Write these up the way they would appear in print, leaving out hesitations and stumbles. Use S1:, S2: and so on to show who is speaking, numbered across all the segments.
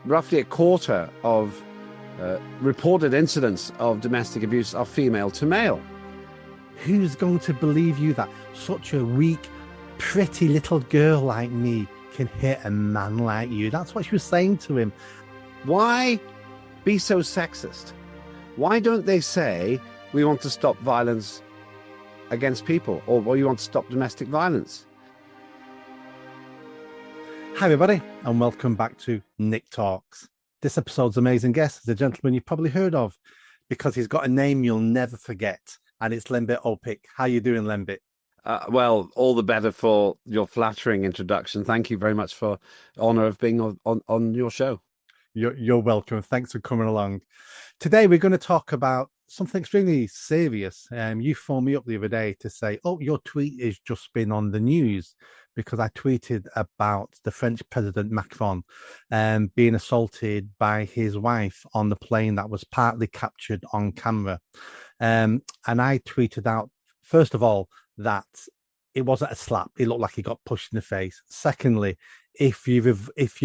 S1: Roughly a quarter of reported incidents of domestic abuse are female to male.
S2: Who's going to believe you that such a weak, pretty little girl like me can hit a man like you? That's what she was saying to him.
S1: Why be so sexist? Why don't they say we want to stop violence against people, or we want to stop domestic violence?
S2: Hi everybody, and welcome back to Nick Talks. This episode's amazing guest is a gentleman you've probably heard of because he's got a name you'll never forget, and it's Lembit Opik. How you doing, Lembit?
S1: Well, all the better for your flattering introduction. Thank you very much for the honour of being on your show.
S2: You're welcome. Thanks for coming along. Today we're going to talk about something extremely serious. You phoned me up the other day to say, oh, your tweet has just been on the news because I tweeted about the French President Macron being assaulted by his wife on the plane that was partly captured on camera. And I tweeted out, first of all, that it wasn't a slap. It looked like he got pushed in the face. Secondly, if you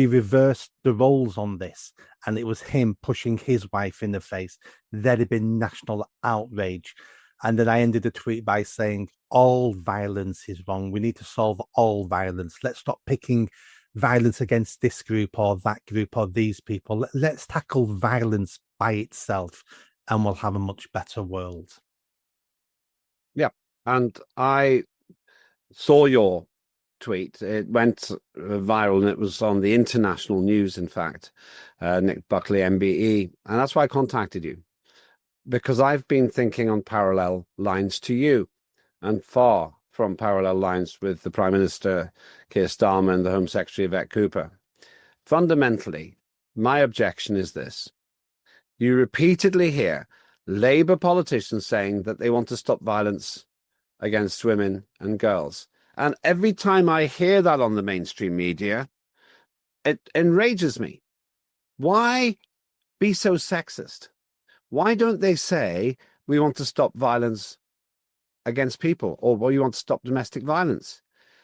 S2: reversed the roles on this and it was him pushing his wife in the face, there'd have been national outrage. And then I ended the tweet by saying, all violence is wrong. We need to solve all violence. Let's stop picking violence against this group or that group or these people. Let's tackle violence by itself and we'll have a much better world.
S1: Yeah. And I saw your tweet. It went viral and it was on the international news, in fact, Nick Buckley, MBE. And that's why I contacted you, because I've been thinking on parallel lines to you and far from parallel lines with the Prime Minister, Keir Starmer, and the Home Secretary, Yvette Cooper. Fundamentally, my objection is this. You repeatedly hear Labour politicians saying that they want to stop violence against women and girls. And every time I hear that on the mainstream media, it enrages me. Why be so sexist? Why don't they say we want to stop violence against people, or we want to stop domestic violence?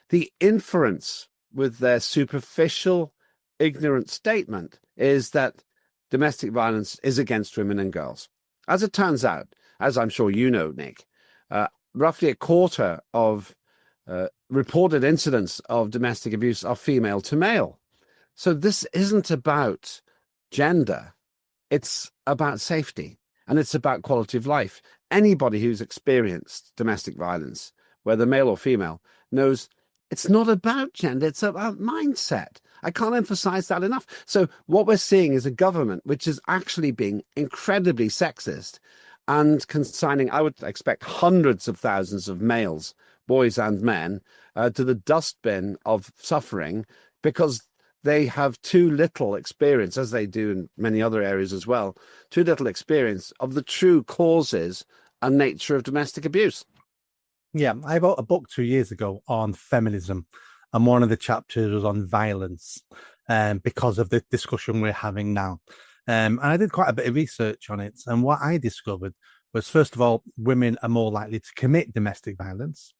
S1: The inference with their superficial, ignorant statement is that domestic violence is against women and girls. As it turns out, as I'm sure you know, Nick, roughly a quarter of reported incidents of domestic abuse are female to male. So this isn't about gender. It's about safety, and it's about quality of life. Anybody who's experienced domestic violence, whether male or female, knows it's not about gender, it's about mindset. I can't emphasize that enough. So what we're seeing is a government which is actually being incredibly sexist and consigning, I would expect, hundreds of thousands of males, boys and men, to the dustbin of suffering because they have too little experience, as they do in many other areas as well, too little experience of the true causes and nature of domestic abuse.
S2: Yeah, I wrote a book 2 years ago on feminism, and one of the chapters was on violence because of the discussion we're having now. And I did quite a bit of research on it. And what I discovered was, first of all, women are more likely to commit domestic violence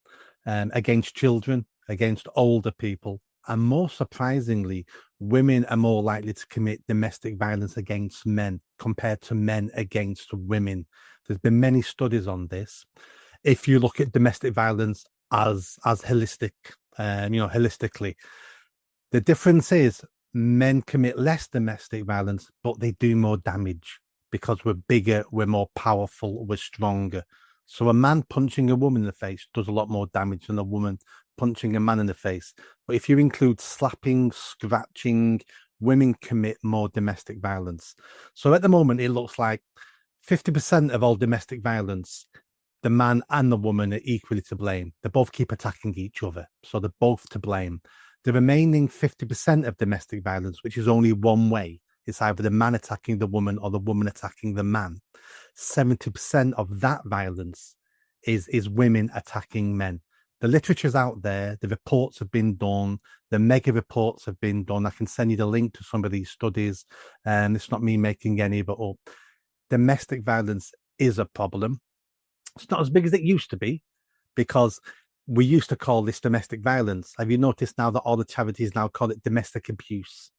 S2: against children, against older people. And more surprisingly, women are more likely to commit domestic violence against men compared to men against women. There's been many studies on this. If you look at domestic violence as holistic, holistically, the difference is men commit less domestic violence, but they do more damage because we're bigger, we're more powerful, we're stronger. So a man punching a woman in the face does a lot more damage than a woman punching a man in the face. But if you include slapping, scratching, women commit more domestic violence. So at the moment, it looks like 50% of all domestic violence, the man and the woman are equally to blame. They both keep attacking each other. So they're both to blame. The remaining 50% of domestic violence, which is only one way, it's either the man attacking the woman or the woman attacking the man. 70% of that violence is women attacking men. The literature's out there. The reports have been done. The mega reports have been done. I can send you the link to some of these studies. It's not me making any but up. Domestic violence is a problem. It's not as big as it used to be because we used to call this domestic violence. Have you noticed now that all the charities now call it domestic abuse?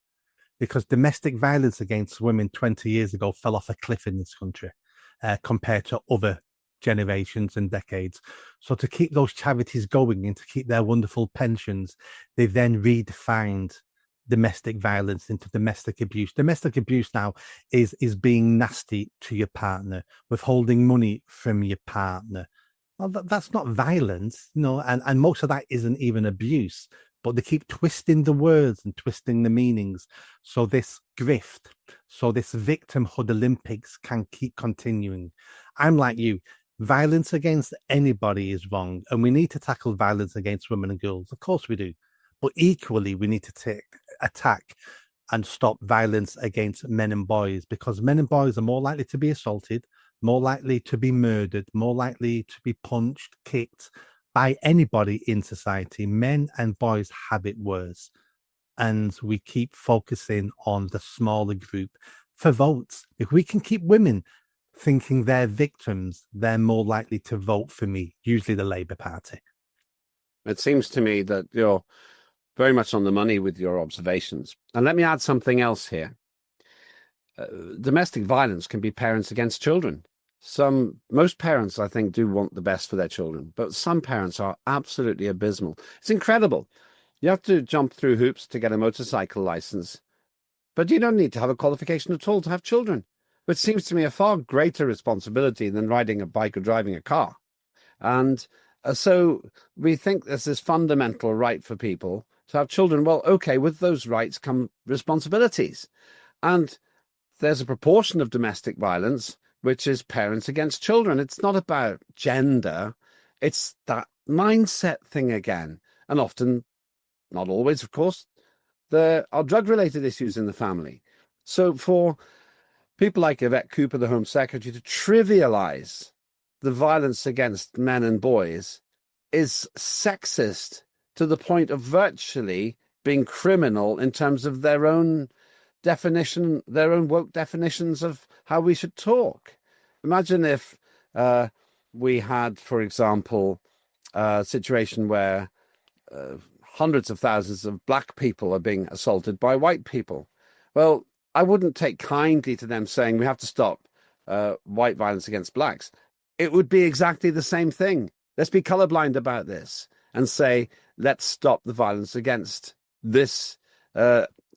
S2: because domestic violence against women 20 years ago fell off a cliff in this country compared to other generations and decades. So to keep those charities going and to keep their wonderful pensions, they've then redefined domestic violence into domestic abuse. Domestic abuse now is being nasty to your partner, withholding money from your partner. Well, that's not violence, and most of that isn't even abuse, but they keep twisting the words and twisting the meanings. So this grift, so this victimhood Olympics can keep continuing. I'm like you. Violence against anybody is wrong, and we need to tackle violence against women and girls. Of course we do. But equally, we need to attack and stop violence against men and boys, because men and boys are more likely to be assaulted, more likely to be murdered, more likely to be punched, kicked by anybody in society. Men and boys have it worse. And we keep focusing on the smaller group for votes. If we can keep women thinking they're victims, they're more likely to vote for me, usually the Labour Party.
S1: It seems to me that you're very much on the money with your observations. And let me add something else here. Domestic violence can be parents against children. Most parents, I think, do want the best for their children, but some parents are absolutely abysmal. It's incredible. You have to jump through hoops to get a motorcycle license, but you don't need to have a qualification at all to have children, which seems to me a far greater responsibility than riding a bike or driving a car. And so we think there's this fundamental right for people to have children. Well, okay, with those rights come responsibilities. And there's a proportion of domestic violence which is parents against children. It's not about gender. It's that mindset thing again. And often, not always, of course, there are drug-related issues in the family. So for people like Yvette Cooper, the Home Secretary, to trivialize the violence against men and boys is sexist to the point of virtually being criminal in terms of their own definition, their own woke definitions of how we should talk. Imagine if we had, for example, a situation where hundreds of thousands of black people are being assaulted by white people. Well, I wouldn't take kindly to them saying we have to stop white violence against blacks. It would be exactly the same thing. Let's be colorblind about this and say, let's stop the violence against this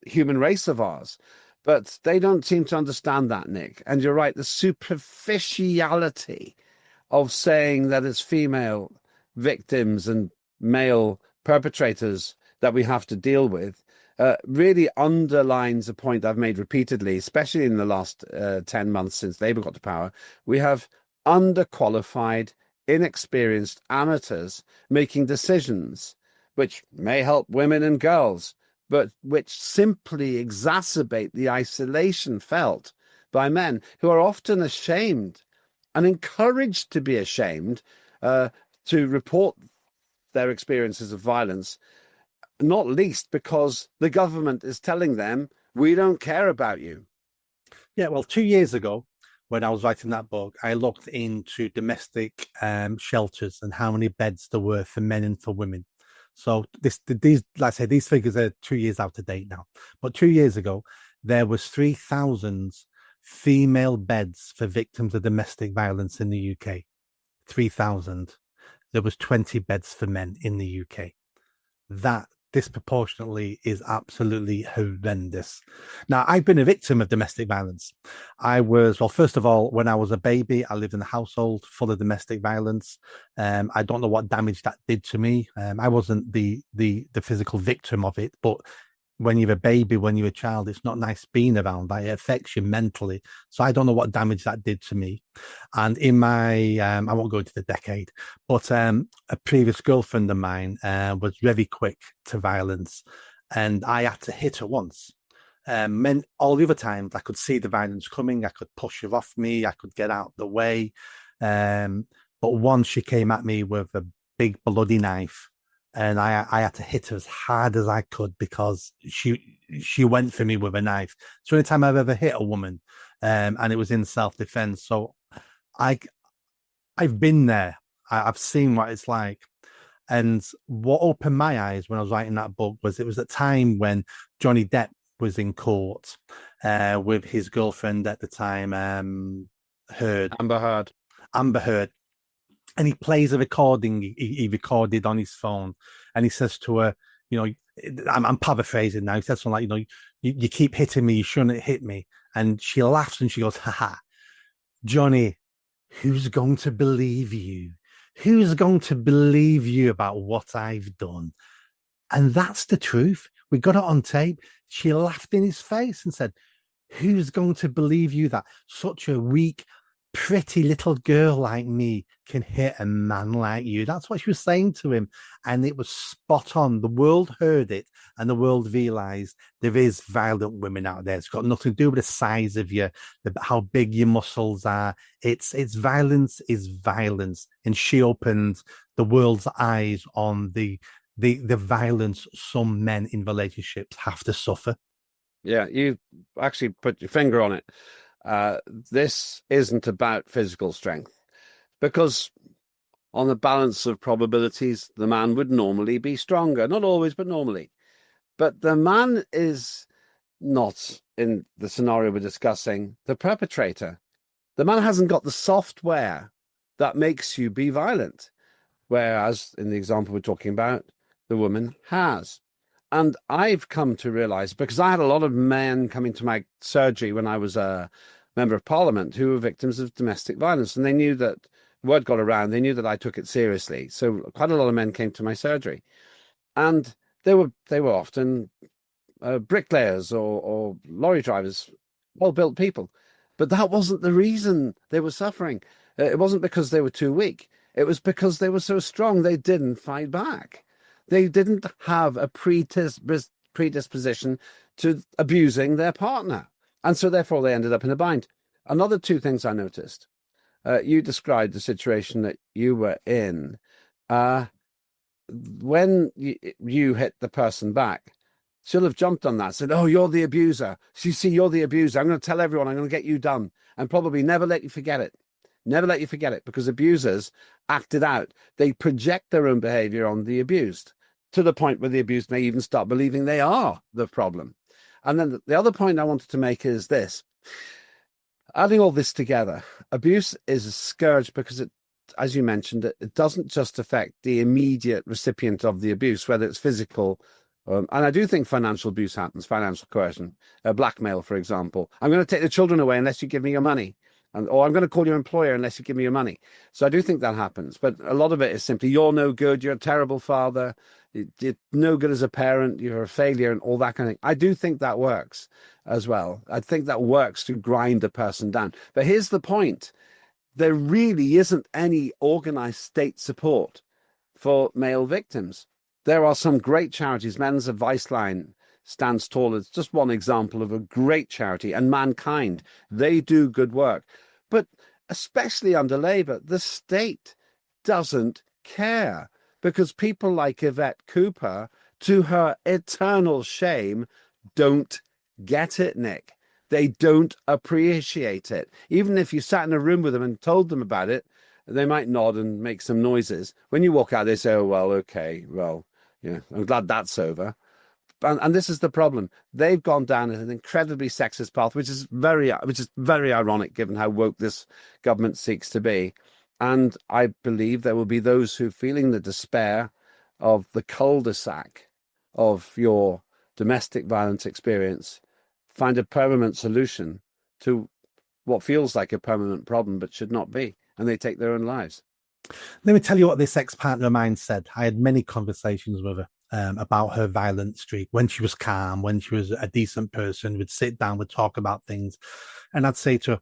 S1: human race of ours. But they don't seem to understand that, Nick. And you're right, the superficiality of saying that it's female victims and male perpetrators that we have to deal with really underlines a point I've made repeatedly, especially in the last 10 months since Labour got to power. We have underqualified, inexperienced amateurs making decisions which may help women and girls, but which simply exacerbate the isolation felt by men who are often ashamed and encouraged to be ashamed to report their experiences of violence, not least because the government is telling them, we don't care about you.
S2: Yeah, well, 2 years ago, when I was writing that book, I looked into domestic shelters and how many beds there were for men and for women. So these, like I say, these figures are 2 years out of date now. But 2 years ago, there was 3,000 female beds for victims of domestic violence in the UK. 3,000. There was 20 beds for men in the UK. That disproportionately is absolutely horrendous. Now, I've been a victim of domestic violence. Well, first of all, when I was a baby, I lived in a household full of domestic violence. I don't know what damage that did to me. I wasn't the physical victim of it, but when you're a baby, when you're a child, it's not nice being around that. It affects you mentally. So I don't know what damage that did to me. And in my, I won't go into the decade, but a previous girlfriend of mine was very quick to violence, and I had to hit her once. All the other times I could see the violence coming. I could push her off me. I could get out the way. But once she came at me with a big bloody knife, and I had to hit her as hard as I could because she went for me with a knife. So anytime I've ever hit a woman, and it was in self-defense. So I've been there. I've seen what it's like. And what opened my eyes when I was writing that book was it was a time when Johnny Depp was in court with his girlfriend at the time, Heard,
S1: Amber Heard.
S2: Amber Heard, and he plays a recording he recorded on his phone, and he says to her, you know, I'm paraphrasing now. He says something like, you keep hitting me, you shouldn't hit me. And she laughs and she goes, haha, Johnny, who's going to believe you? Who's going to believe you about what I've done? And that's the truth. We got it on tape. She laughed in his face and said, who's going to believe you that such a weak, pretty little girl like me can hit a man like you? That's what she was saying to him. And it was spot on. The world heard it, and the world realized there is violent women out there. It's got nothing to do with the size of you, how big your muscles are. It's violence is violence. And she opened the world's eyes on the violence some men in relationships have to suffer.
S1: Yeah, you actually put your finger on it. This isn't about physical strength, because on the balance of probabilities, the man would normally be stronger. Not always, but normally. But the man is not, in the scenario we're discussing, the perpetrator. The man hasn't got the software that makes you be violent, whereas in the example we're talking about, the woman has. And I've come to realize, because I had a lot of men coming to my surgery when I was a member of parliament who were victims of domestic violence, and they knew that word got around, they knew that I took it seriously. So quite a lot of men came to my surgery, and they were often bricklayers or lorry drivers, well-built people. But that wasn't the reason they were suffering. It wasn't because they were too weak. It was because they were so strong they didn't fight back. They didn't have a predisposition to abusing their partner. And so therefore they ended up in a bind. Another two things I noticed. You described the situation that you were in. When you hit the person back, she'll have jumped on that, said, oh, you're the abuser. You see, you're the abuser. I'm going to tell everyone, I'm going to get you done. And probably never let you forget it. Never let you forget it, because abusers act it out. They project their own behavior on the abused, to the point where the abused may even start believing they are the problem. And then the other point I wanted to make is this. Adding all this together, abuse is a scourge because it, as you mentioned, it doesn't just affect the immediate recipient of the abuse, whether it's physical, and I do think financial abuse happens, financial coercion, blackmail, for example. I'm going to take the children away unless you give me your money. Or I'm going to call your employer unless you give me your money. So I do think that happens. But a lot of it is simply, you're no good, you're a terrible father, you're no good as a parent, you're a failure, and all that kind of thing. I do think that works as well. I think that works to grind a person down. But here's the point. There really isn't any organized state support for male victims. There are some great charities. Men's Advice Line stands tall as just one example of a great charity, and Mankind. They do good work. But especially under Labour, the state doesn't care, because people like Yvette Cooper, to her eternal shame, don't get it, Nick. They don't appreciate it. Even if you sat in a room with them and told them about it, they might nod and make some noises. When you walk out, they say, oh, well, okay, well, yeah, I'm glad that's over. And this is the problem. They've gone down an incredibly sexist path, which is very ironic given how woke this government seeks to be. And I believe there will be those who, feeling the despair of the cul-de-sac of your domestic violence experience, find a permanent solution to what feels like a permanent problem but should not be, and they take their own lives.
S2: Let me tell you what this ex-partner of mine said. I had many conversations with her about her violent streak. When she was calm, when she was a decent person, we'd sit down, we'd talk about things. And I'd say to her,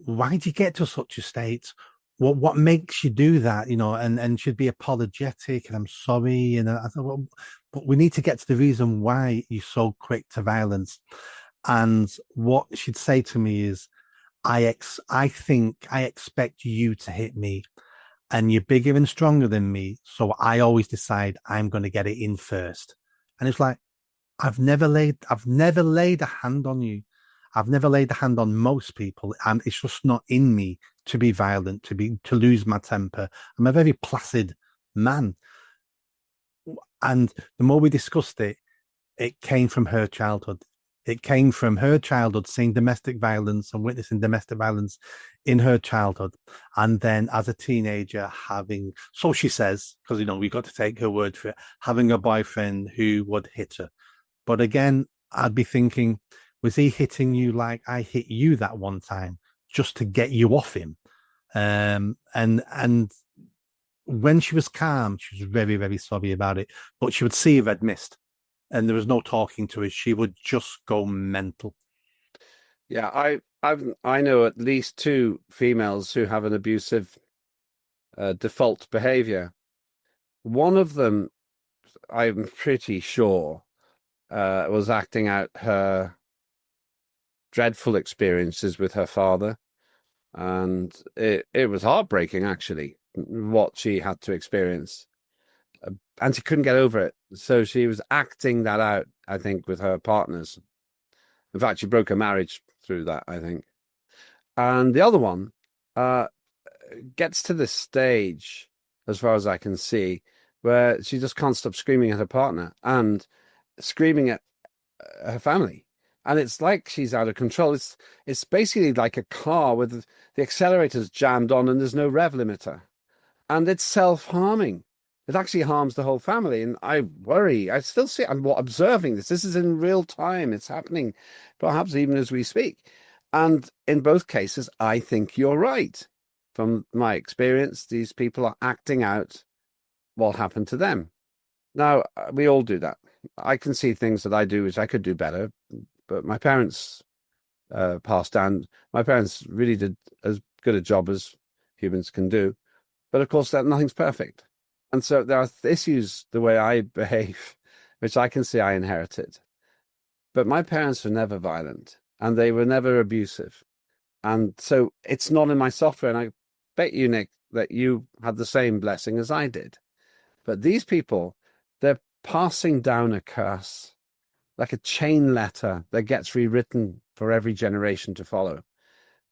S2: why did you get to such a state? What makes you do that? You know, and she'd be apologetic and I'm sorry. And I thought, well, but we need to get to the reason why you're so quick to violence. And what she'd say to me is, I expect you to hit me, and you're bigger and stronger than me. So I always decide I'm going to get it in first. And it's like, I've never laid a hand on you. I've never laid a hand on most people. And it's just not in me to be violent, to lose my temper. I'm a very placid man. And the more we discussed it, it came from her childhood. It came from her childhood, seeing domestic violence and witnessing domestic violence in her childhood. And then as a teenager, having, so she says, because, we've got to take her word for it, having a boyfriend who would hit her. But again, I'd be thinking, was he hitting you like I hit you that one time just to get you off him? And when she was calm, she was very, very sorry about it. But she would see a red mist and there was no talking to her. She would just go mental.
S1: Yeah, I know at least two females who have an abusive default behavior. One of them, I'm pretty sure, was acting out her dreadful experiences with her father. And it was heartbreaking, actually, what she had to experience. And she couldn't get over it. So she was acting that out, I think, with her partners. In fact, she broke her marriage through that, I think. And the other one gets to this stage, as far as I can see, where she just can't stop screaming at her partner and screaming at her family. And it's like she's out of control. It's basically like a car with the accelerator's jammed on and there's no rev limiter. And it's self-harming. It actually harms the whole family. And I worry. I still see, I'm observing this. This is in real time. It's happening, perhaps even as we speak. And in both cases, I think you're right. From my experience, these people are acting out what happened to them. Now, we all do that. I can see things that I do which I could do better, but my parents passed down. My parents really did as good a job as humans can do. But of course, that nothing's perfect. And so there are issues the way I behave, which I can see I inherited. But my parents were never violent and they were never abusive. And so it's not in my software. And I bet you, Nick, that you had the same blessing as I did. But these people, they're passing down a curse, like a chain letter that gets rewritten for every generation to follow.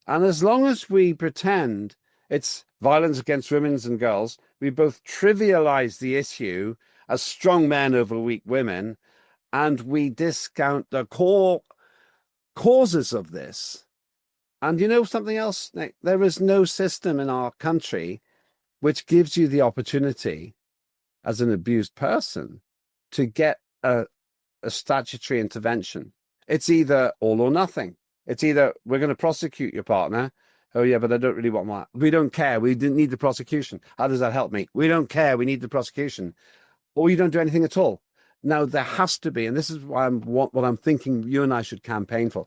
S1: And as long as we pretend it's violence against women and girls, we both trivialize the issue as strong men over weak women, and we discount the core causes of this. And you know something else, Nick? There is no system in our country which gives you the opportunity as an abused person to get a statutory intervention. It's either all or nothing. It's either we're going to prosecute your partner. Oh, yeah, but I don't really want that. We don't care. We didn't need the prosecution. How does that help me? We don't care. We need the prosecution. Or you don't do anything at all. Now, there has to be, and this is why what I'm thinking you and I should campaign for,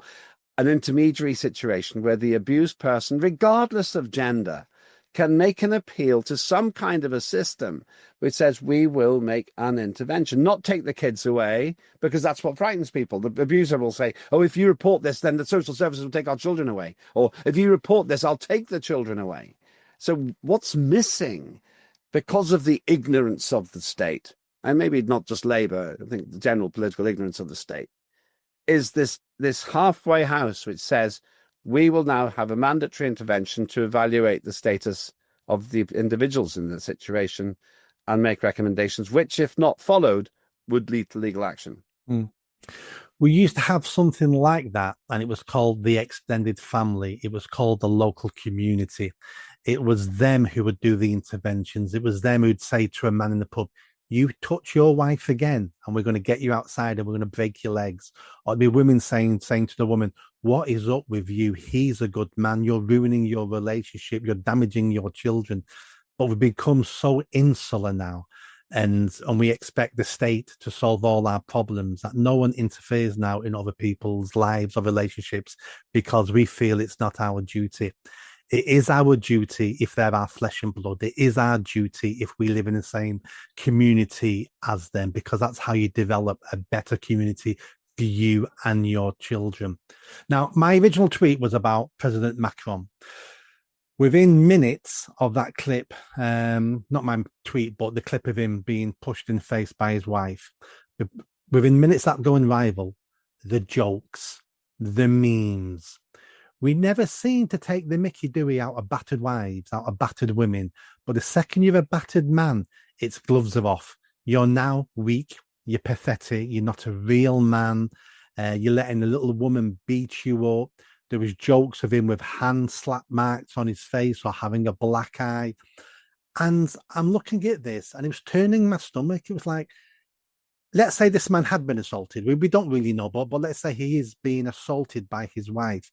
S1: an intermediary situation where the abused person, regardless of gender, can make an appeal to some kind of a system which says we will make an intervention, not take the kids away, because that's what frightens people. The abuser will say, oh, if you report this, then the social services will take our children away. Or if you report this, I'll take the children away. So what's missing because of the ignorance of the state, and maybe not just Labour, I think the general political ignorance of the state, is this halfway house which says we will now have a mandatory intervention to evaluate the status of the individuals in the situation and make recommendations, which, if not followed, would lead to legal action.
S2: Mm. We used to have something like that, and it was called the extended family. It was called the local community. It was them who would do the interventions. It was them who'd say to a man in the pub, you touch your wife again, and we're going to get you outside and we're going to break your legs. Or it'd be women saying to the woman, what is up with you? He's a good man. You're ruining your relationship. You're damaging your children. But we've become so insular now. And we expect the state to solve all our problems, that no one interferes now in other people's lives or relationships because we feel it's not our duty. It is our duty if they're our flesh and blood. It is our duty if we live in the same community as them, because that's how you develop a better community for you and your children. Now, my original tweet was about President Macron. Within minutes of that clip, not my tweet, but the clip of him being pushed in the face by his wife, within minutes that going viral, the jokes, the memes, we never seem to take the Mickey Dewey out of battered wives, out of battered women. But the second you're a battered man, its gloves are off. You're now weak. You're pathetic. You're not a real man. You're letting a little woman beat you up. There was jokes of him with hand slap marks on his face or having a black eye. And I'm looking at this and it was turning my stomach. It was like, let's say this man had been assaulted. We don't really know, but let's say he is being assaulted by his wife.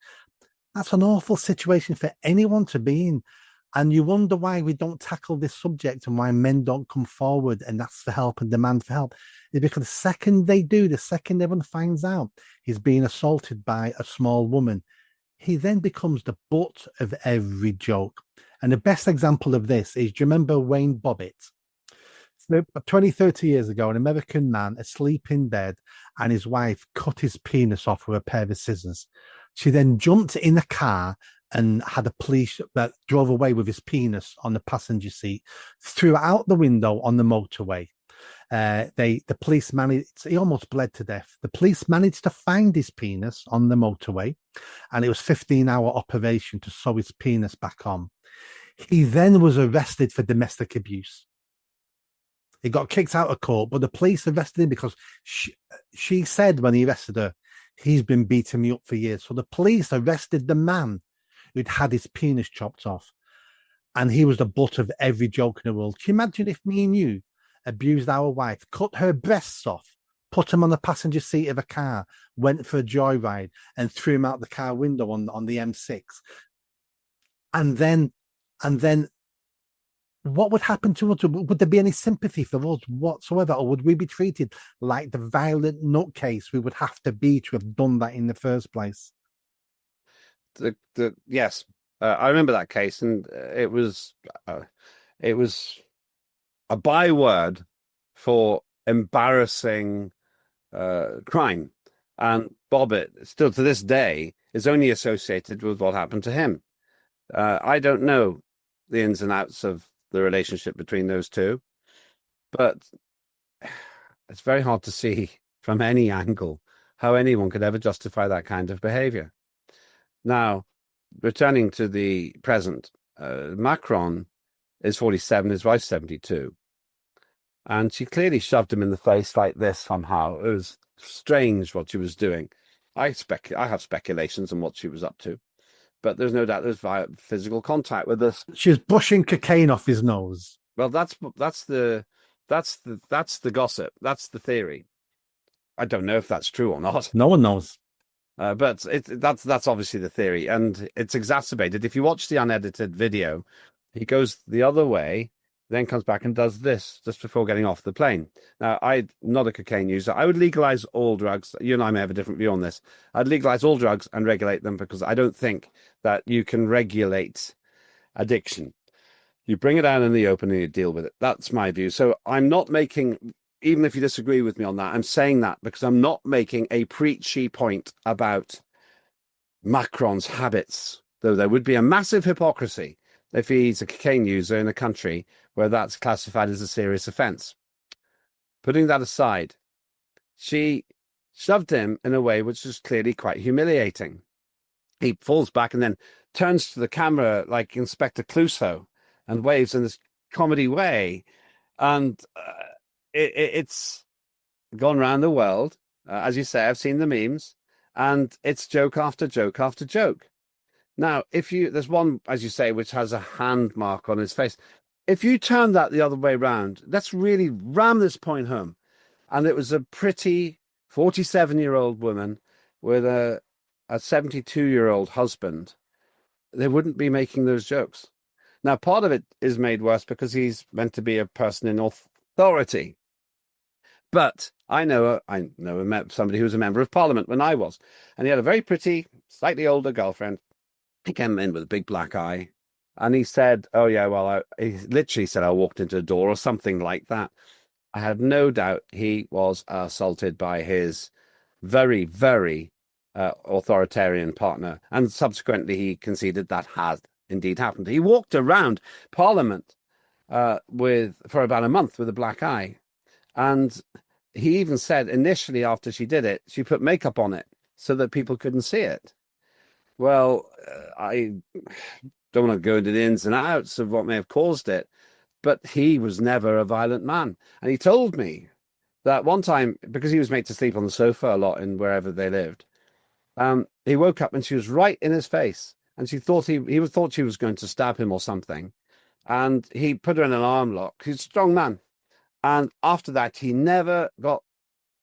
S2: That's an awful situation for anyone to be in. And you wonder why we don't tackle this subject and why men don't come forward and ask for help and demand for help. It's because the second they do, the second everyone finds out he's being assaulted by a small woman, he then becomes the butt of every joke. And the best example of this is, do you remember Wayne Bobbitt? So 20, 30 years ago, an American man asleep in bed and his wife cut his penis off with a pair of scissors. She then jumped in a car and had a police that drove away with his penis on the passenger seat, threw out the window on the motorway. The police managed, he almost bled to death. The police managed to find his penis on the motorway, and it was 15-hour operation to sew his penis back on. He then was arrested for domestic abuse. He got kicked out of court, but the police arrested him because she said when he arrested her, he's been beating me up for years. So the police arrested the man who'd had his penis chopped off, and he was the butt of every joke in the world. Can you imagine if me and you abused our wife, cut her breasts off, put him on the passenger seat of a car, went for a joyride, and threw him out the car window on the M6, and then what would happen to us? Would there be any sympathy for us whatsoever, or would we be treated like the violent nutcase we would have to be to have done that in the first place?
S1: Yes, I remember that case, and it was a byword for embarrassing crime, and Bobbitt still to this day is only associated with what happened to him. I don't know the ins and outs of the relationship between those two, but it's very hard to see from any angle how anyone could ever justify that kind of behavior. Now, returning to the present, Macron is 47, his wife's 72, and she clearly shoved him in the face like this somehow. It was strange what she was doing. I have speculations on what she was up to, but there's no doubt there's physical contact with us.
S2: She was brushing cocaine off his nose.
S1: Well, that's the gossip. That's the theory. I don't know if that's true or not.
S2: No one knows.
S1: But that's obviously the theory, and it's exacerbated. If you watch the unedited video, he goes the other way, then comes back and does this just before getting off the plane. Now, I'm not a cocaine user. I would legalize all drugs. You and I may have a different view on this. I'd legalize all drugs and regulate them, because I don't think that you can regulate addiction. You bring it out in the open and you deal with it. That's my view. So I'm not making, even if you disagree with me on that, I'm saying that because I'm not making a preachy point about Macron's habits, though there would be a massive hypocrisy if he's a cocaine user in a country where that's classified as a serious offense. Putting that aside, she shoved him in a way which is clearly quite humiliating. He falls back and then turns to the camera like Inspector Clouseau and waves in this comedy way. And it's gone around the world. As you say, I've seen the memes, and it's joke after joke after joke. Now, there's one, as you say, which has a hand mark on his face. If you turn that the other way around, let's really ram this point home. And it was a pretty 47-year-old woman with a 72-year-old husband. They wouldn't be making those jokes. Now, part of it is made worse because he's meant to be a person in authority. But I know somebody who was a member of parliament when I was, and he had a very pretty, slightly older girlfriend. He came in with a big black eye, and he said, oh, yeah, well, he literally said I walked into a door or something like that. I have no doubt he was assaulted by his very, very authoritarian partner, and subsequently he conceded that had indeed happened. He walked around Parliament for about a month with a black eye, and he even said initially after she did it, she put makeup on it so that people couldn't see it. Well, I don't want to go into the ins and outs of what may have caused it, but he was never a violent man. And he told me that one time, because he was made to sleep on the sofa a lot in wherever they lived, he woke up and she was right in his face, and she thought he thought she was going to stab him or something, and he put her in an arm lock. He's a strong man, and after that, he never got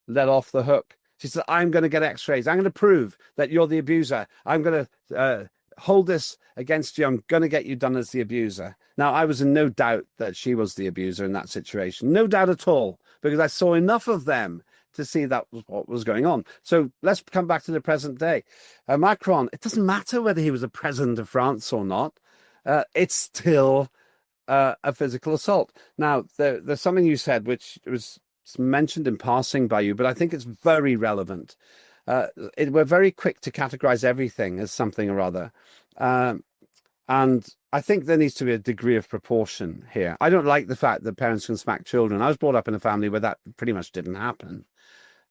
S1: let off the hook. She said, I'm going to get x-rays. I'm going to prove that you're the abuser. I'm going to hold this against you. I'm going to get you done as the abuser. Now, I was in no doubt that she was the abuser in that situation. No doubt at all, because I saw enough of them to see that was what was going on. So let's come back to the present day. Macron, it doesn't matter whether he was a president of France or not. It's still a physical assault. Now, there's something you said which was mentioned in passing by you, but I think it's very relevant. We're very quick to categorize everything as something or other. And I think there needs to be a degree of proportion here. I don't like the fact that parents can smack children. I was brought up in a family where that pretty much didn't happen.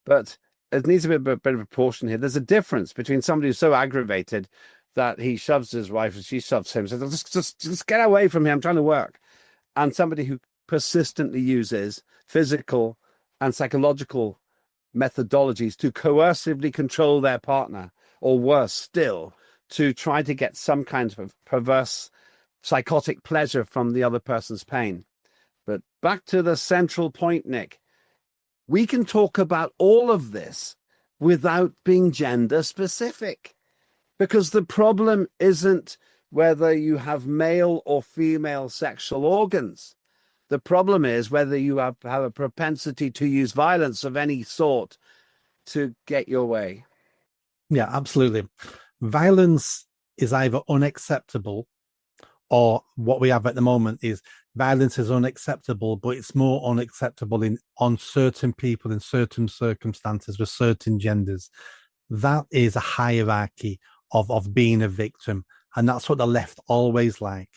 S1: But there needs to be a bit of proportion here. There's a difference between somebody who's so aggravated that he shoves his wife and she shoves him. So just get away from me. I'm trying to work. And somebody who persistently uses physical and psychological methodologies to coercively control their partner, or worse still, to try to get some kind of perverse psychotic pleasure from the other person's pain. But back to the central point, Nick. We can talk about all of this without being gender specific, because the problem isn't whether you have male or female sexual organs. The problem is whether you have a propensity to use violence of any sort to get your way.
S2: Yeah, absolutely. Violence is either unacceptable, or what we have at the moment is violence is unacceptable, but it's more unacceptable on certain people in certain circumstances with certain genders. That is a hierarchy of being a victim. And that's what the left always like.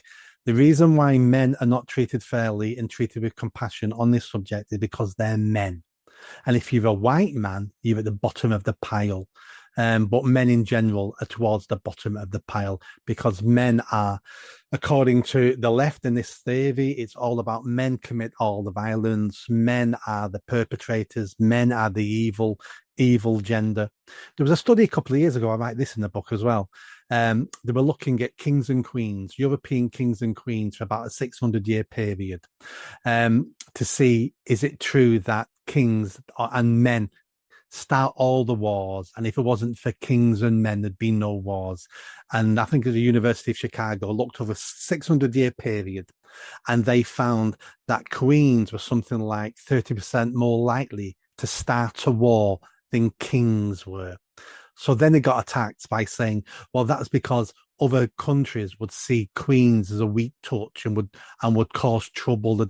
S2: The reason why men are not treated fairly and treated with compassion on this subject is because they're men. And if you're a white man, you're at the bottom of the pile. But men in general are towards the bottom of the pile, because men are, according to the left in this theory, it's all about men commit all the violence. Men are the perpetrators. Men are the evil gender. There was a study a couple of years ago, I write this in the book as well. They were looking at kings and queens, European kings and queens for about a 600-year period, to see, is it true that kings and men start all the wars, and if it wasn't for kings and men, there'd be no wars. And I think the University of Chicago looked over a 600-year period, and they found that queens were something like 30% more likely to start a war than kings were. So then they got attacked by saying, well, that's because other countries would see queens as a weak touch and would cause trouble.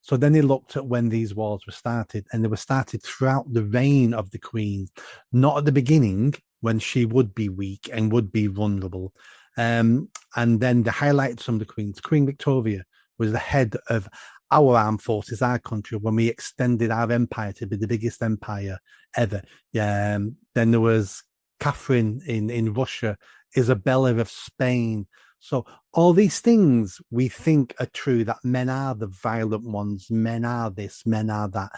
S2: So then they looked at when these wars were started, and they were started throughout the reign of the queen, not at the beginning when she would be weak and would be vulnerable. And then they highlighted some of the queens. Queen Victoria was the head of our armed forces, our country, when we extended our empire to be the biggest empire ever. Then there was Catherine in Russia, Isabella of Spain. So all these things we think are true, that men are the violent ones, men are this, men are that.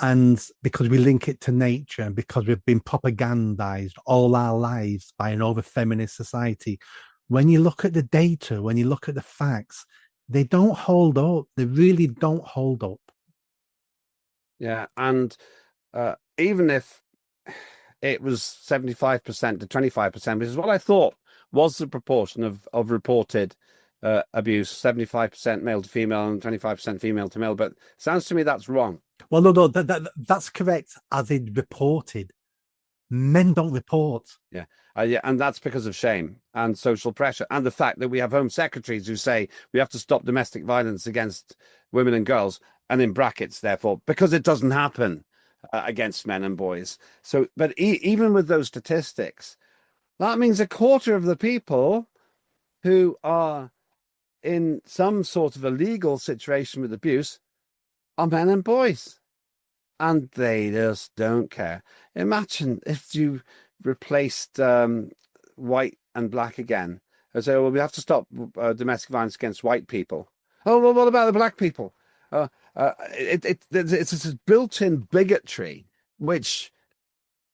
S2: And because we link it to nature, and because we've been propagandized all our lives by an over-feminist society, when you look at the data, when you look at the facts, they don't hold up. They really don't hold up.
S1: Yeah, and even if it was 75% to 25%, which is what I thought was the proportion of reported abuse, 75% male to female and 25% female to male. But it sounds to me that's wrong.
S2: Well, no, that's correct, as in reported. Men don't report.
S1: Yeah, and that's because of shame and social pressure, and the fact that we have home secretaries who say we have to stop domestic violence against women and girls, and in brackets, therefore, because it doesn't happen against men and boys. So, but even with those statistics, that means a quarter of the people who are in some sort of a legal situation with abuse are men and boys, and they just don't care. Imagine if you replaced white and black again. I say, well, we have to stop domestic violence against white people. Oh, well, what about the black people? It's this built-in bigotry which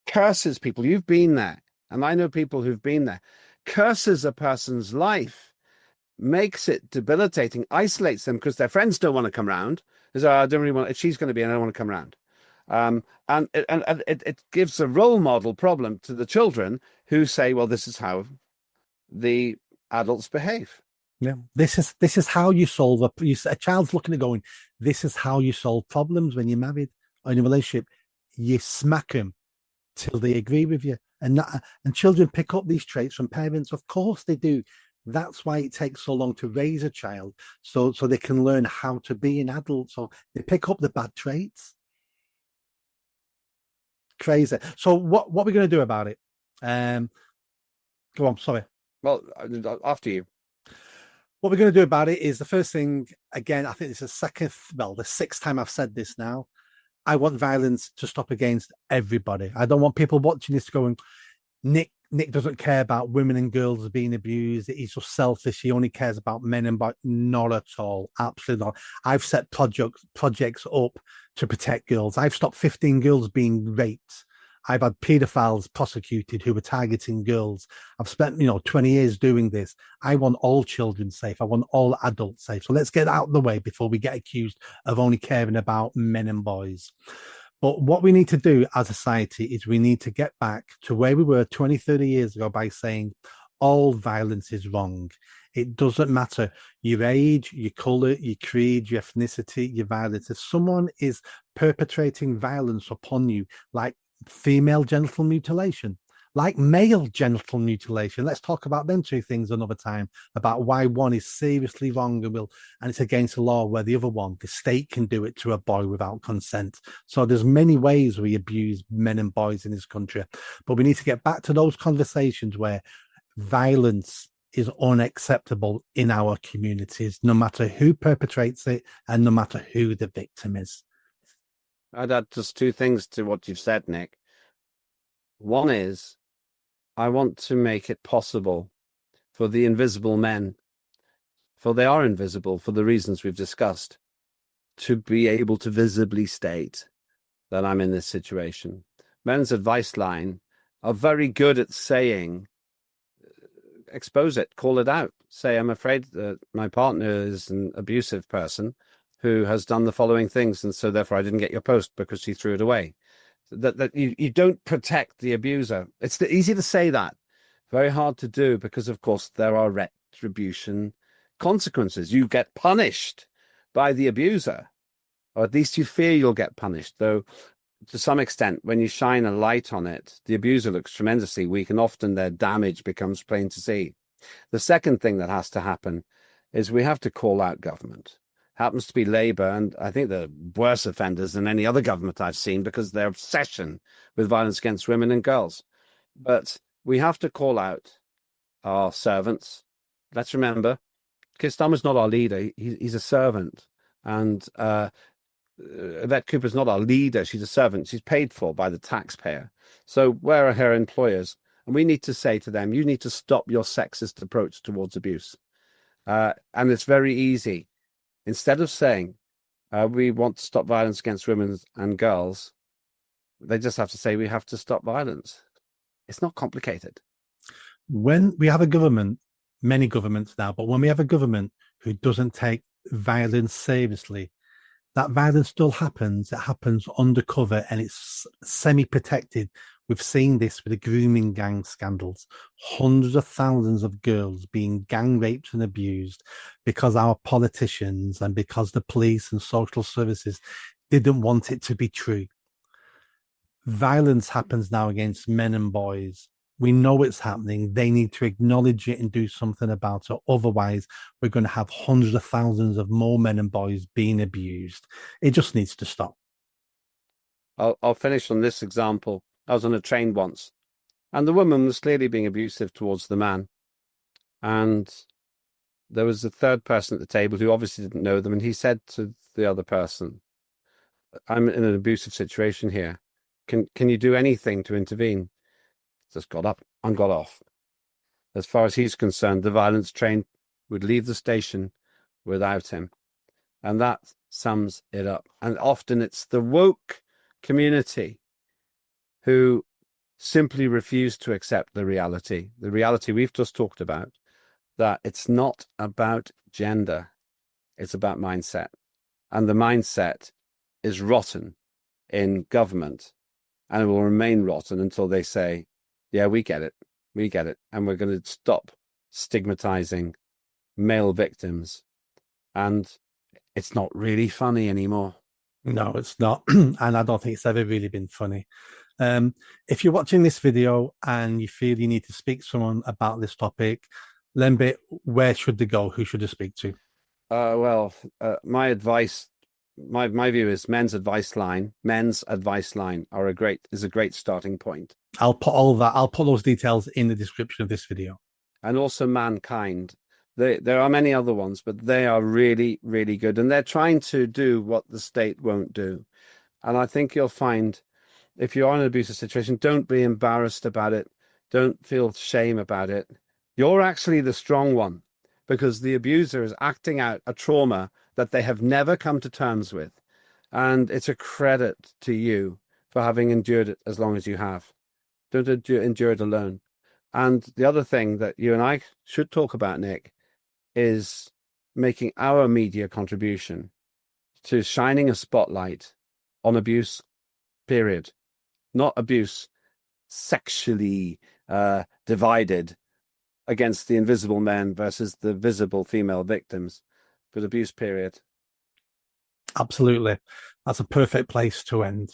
S1: curses people. You've been there, and I know people who've been there. Curses a person's life, makes it debilitating, isolates them because their friends don't want to come round. Is I don't really want if she's going to be, and I don't want to come round. And it gives a role model problem to the children who say, well, this is how the adults behave.
S2: Yeah, this is how you solve a child's looking at going. This is how you solve problems when you're married or in a relationship. You smack them till they agree with you, and children pick up these traits from parents. Of course they do. That's why it takes so long to raise a child, so they can learn how to be an adult. So they pick up the bad traits. Crazy. So what we're going to do about it? Go on. Sorry.
S1: Well, after you.
S2: What we're going to do about it is the first thing, again, I think it's the sixth time I've said this now. I want violence to stop against everybody. I don't want people watching this going, Nick doesn't care about women and girls being abused. He's just selfish. He only cares about men and boys. Not at all. Absolutely not. I've set projects up to protect girls. I've stopped 15 girls being raped. I've had paedophiles prosecuted who were targeting girls. I've spent, 20 years doing this. I want all children safe. I want all adults safe. So let's get out of the way before we get accused of only caring about men and boys. But what we need to do as a society is we need to get back to where we were 20, 30 years ago by saying all violence is wrong. It doesn't matter your age, your color, your creed, your ethnicity, your violence. If someone is perpetrating violence upon you, like female genital mutilation, like male genital mutilation. Let's talk about them two things another time, about why one is seriously wrong and it's against the law, where the other one, the state can do it to a boy without consent. So there's many ways we abuse men and boys in this country, but we need to get back to those conversations where violence is unacceptable in our communities, no matter who perpetrates it and no matter who the victim is.
S1: I'd add just two things to what you've said, Nick. One is, I want to make it possible for the invisible men, for they are invisible for the reasons we've discussed, to be able to visibly state that I'm in this situation. Men's advice line are very good at saying, expose it, call it out, say, I'm afraid that my partner is an abusive person who has done the following things, and so therefore I didn't get your post because she threw it away. That you don't protect the abuser. It's easy to say that, very hard to do, because of course there are retribution consequences. You get punished by the abuser, or at least you fear you'll get punished, though to some extent when you shine a light on it, the abuser looks tremendously weak and often their damage becomes plain to see. The second thing that has to happen is we have to call out government. Happens to be Labour, and I think they're worse offenders than any other government I've seen because of their obsession with violence against women and girls. But we have to call out our servants. Let's remember, Keir Starmer's not our leader. He's a servant. And Yvette Cooper's not our leader. She's a servant. She's paid for by the taxpayer. So where are her employers? And we need to say to them, you need to stop your sexist approach towards abuse. And it's very easy. Instead of saying, we want to stop violence against women and girls, they just have to say, we have to stop violence. It's not complicated.
S2: When we have a government, many governments now, but when we have a government who doesn't take violence seriously, that violence still happens. It happens undercover and it's semi-protected. We've seen this with the grooming gang scandals. Hundreds of thousands of girls being gang raped and abused because our politicians and because the police and social services didn't want it to be true. Violence happens now against men and boys. We know it's happening. They need to acknowledge it and do something about it. Otherwise, we're going to have hundreds of thousands of more men and boys being abused. It just needs to stop.
S1: I'll finish on this example. I was on a train once, and the woman was clearly being abusive towards the man. And there was a third person at the table who obviously didn't know them, and he said to the other person, I'm in an abusive situation here. Can you do anything to intervene? Just got up and got off. As far as he's concerned, the violence train would leave the station without him. And that sums it up. And often it's the woke community who simply refuse to accept the reality we've just talked about, that it's not about gender, it's about mindset. And the mindset is rotten in government, and it will remain rotten until they say, yeah, we get it, and we're going to stop stigmatizing male victims. And it's not really funny anymore.
S2: No, it's not. And I don't think it's ever really been funny. If you're watching this video and you feel you need to speak to someone about this topic, Lembit, where should they go? Who should they speak to?
S1: My advice, my view is Men's Advice Line. Men's Advice Line is a great starting point.
S2: I'll put those details in the description of this video.
S1: And also Mankind. There are many other ones, but they are really, really good. And they're trying to do what the state won't do. And I think you'll find, if you're in an abusive situation, don't be embarrassed about it. Don't feel shame about it. You're actually the strong one, because the abuser is acting out a trauma that they have never come to terms with. And it's a credit to you for having endured it as long as you have. Don't endure it alone. And the other thing that you and I should talk about, Nick, is making our media contribution to shining a spotlight on abuse, period. Not abuse sexually divided against the invisible men versus the visible female victims, but abuse, period.
S2: Absolutely. That's a perfect place to end.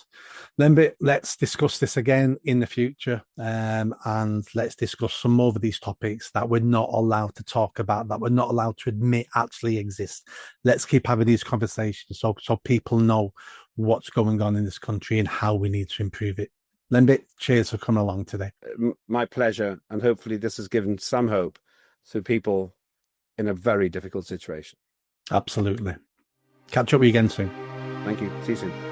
S2: Lembit, let's discuss this again in the future, and let's discuss some more of these topics that we're not allowed to talk about, that we're not allowed to admit actually exist. Let's keep having these conversations so people know what's going on in this country and how we need to improve it. Lembit, cheers for coming along today.
S1: My pleasure. And hopefully this has given some hope to people in a very difficult situation.
S2: Absolutely. Catch up with you again soon.
S1: Thank you. See you soon.